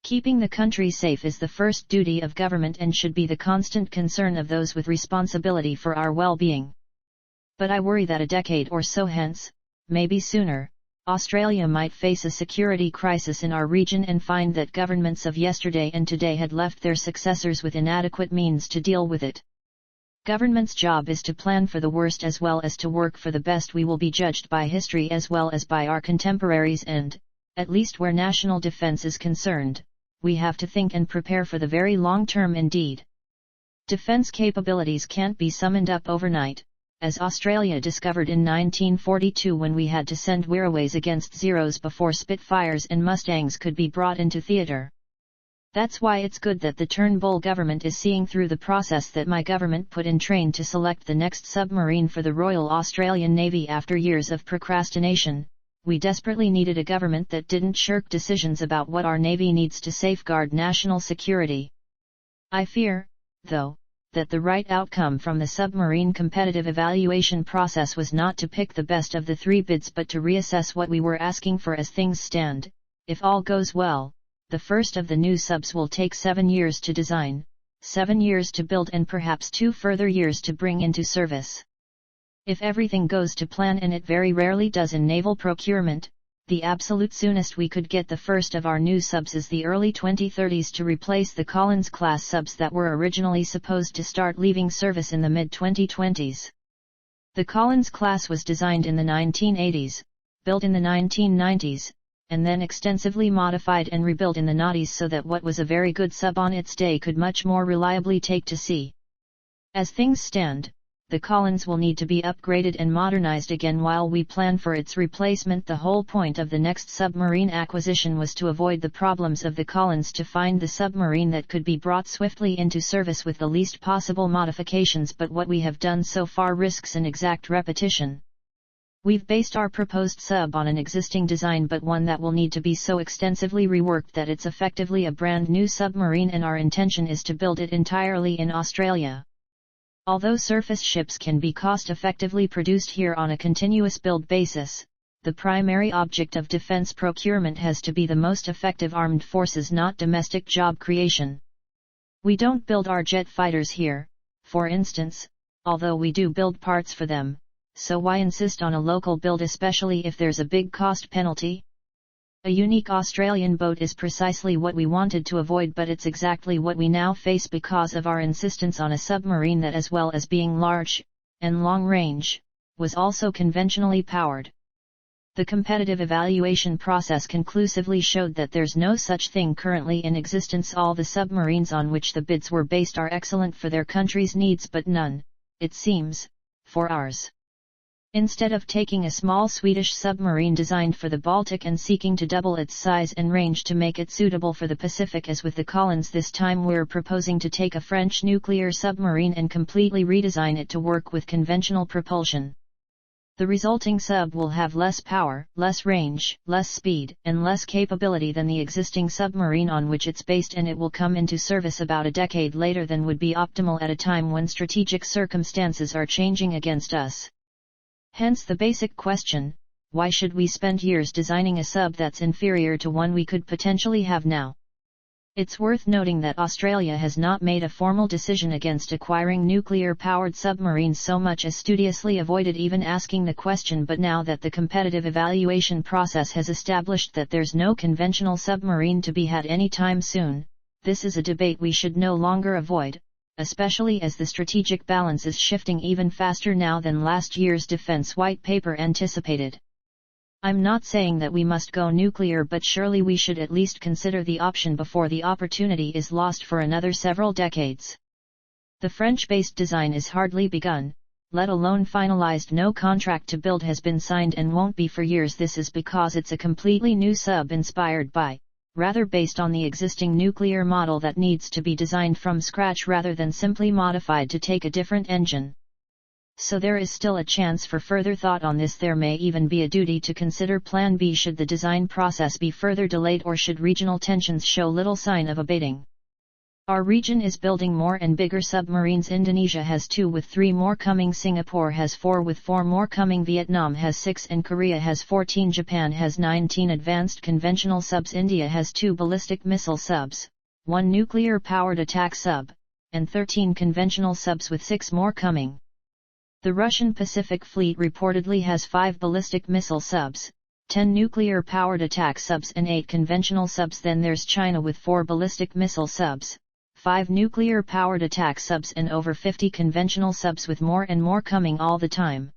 Keeping the country safe is the first duty of government and should be the constant concern of those with responsibility for our well-being. But I worry that a decade or so hence, maybe sooner, Australia might face a security crisis in our region and find that governments of yesterday and today had left their successors with inadequate means to deal with it. Government's job is to plan for the worst as well as to work for the best. We will be judged by history as well as by our contemporaries and, at least where national defense is concerned, we have to think and prepare for the very long term indeed. Defense capabilities can't be summoned up overnight, as Australia discovered in 1942 when we had to send Wirraways against Zeros before Spitfires and Mustangs could be brought into theatre. That's why it's good that the Turnbull government is seeing through the process that my government put in train to select the next submarine for the Royal Australian Navy after years of procrastination. We desperately needed a government that didn't shirk decisions about what our Navy needs to safeguard national security. I fear, though, that the right outcome from the submarine competitive evaluation process was not to pick the best of the three bids but to reassess what we were asking for as things stand. If all goes well, the first of the new subs will take 7 years to design, 7 years to build and perhaps 2 further years to bring into service. If everything goes to plan, and it very rarely does in naval procurement, the absolute soonest we could get the first of our new subs is the early 2030s to replace the Collins-class subs that were originally supposed to start leaving service in the mid-2020s. The Collins class was designed in the 1980s, built in the 1990s, and then extensively modified and rebuilt in the noughties so that what was a very good sub on its day could much more reliably take to sea. As things stand, the Collins will need to be upgraded and modernized again while we plan for its replacement. The whole point of the next submarine acquisition was to avoid the problems of the Collins, to find the submarine that could be brought swiftly into service with the least possible modifications, but what we have done so far risks an exact repetition. We've based our proposed sub on an existing design, but one that will need to be so extensively reworked that it's effectively a brand new submarine, and our intention is to build it entirely in Australia. Although surface ships can be cost-effectively produced here on a continuous build basis, the primary object of defense procurement has to be the most effective armed forces, not domestic job creation. We don't build our jet fighters here, for instance, although we do build parts for them. So why insist on a local build, especially if there's a big cost penalty? A unique Australian boat is precisely what we wanted to avoid, but it's exactly what we now face because of our insistence on a submarine that, as well as being large and long range, was also conventionally powered. The competitive evaluation process conclusively showed that there's no such thing currently in existence. All the submarines on which the bids were based are excellent for their country's needs, but none, it seems, for ours. Instead of taking a small Swedish submarine designed for the Baltic and seeking to double its size and range to make it suitable for the Pacific as with the Collins, this time we're proposing to take a French nuclear submarine and completely redesign it to work with conventional propulsion. The resulting sub will have less power, less range, less speed, and less capability than the existing submarine on which it's based, and it will come into service about a decade later than would be optimal at a time when strategic circumstances are changing against us. Hence the basic question, why should we spend years designing a sub that's inferior to one we could potentially have now? It's worth noting that Australia has not made a formal decision against acquiring nuclear-powered submarines so much as studiously avoided even asking the question, but now that the competitive evaluation process has established that there's no conventional submarine to be had anytime soon, this is a debate we should no longer avoid, especially as the strategic balance is shifting even faster now than last year's defense white paper anticipated. I'm not saying that we must go nuclear, but surely we should at least consider the option before the opportunity is lost for another several decades. The French-based design is hardly begun, let alone finalized. No contract to build has been signed and won't be for years. This is because it's a completely new sub inspired by, rather based on the existing nuclear model that needs to be designed from scratch rather than simply modified to take a different engine. So there is still a chance for further thought on this. There may even be a duty to consider Plan B should the design process be further delayed or should regional tensions show little sign of abating. Our region is building more and bigger submarines. Indonesia has 2 with 3 more coming, Singapore has 4 with 4 more coming, Vietnam has 6 and Korea has 14, Japan has 19 advanced conventional subs, India has 2 ballistic missile subs, 1 nuclear-powered attack sub, and 13 conventional subs with 6 more coming. The Russian Pacific Fleet reportedly has 5 ballistic missile subs, 10 nuclear-powered attack subs and 8 conventional subs. Then there's China with 4 ballistic missile subs, 5 nuclear-powered attack subs and over 50 conventional subs, with more and more coming all the time.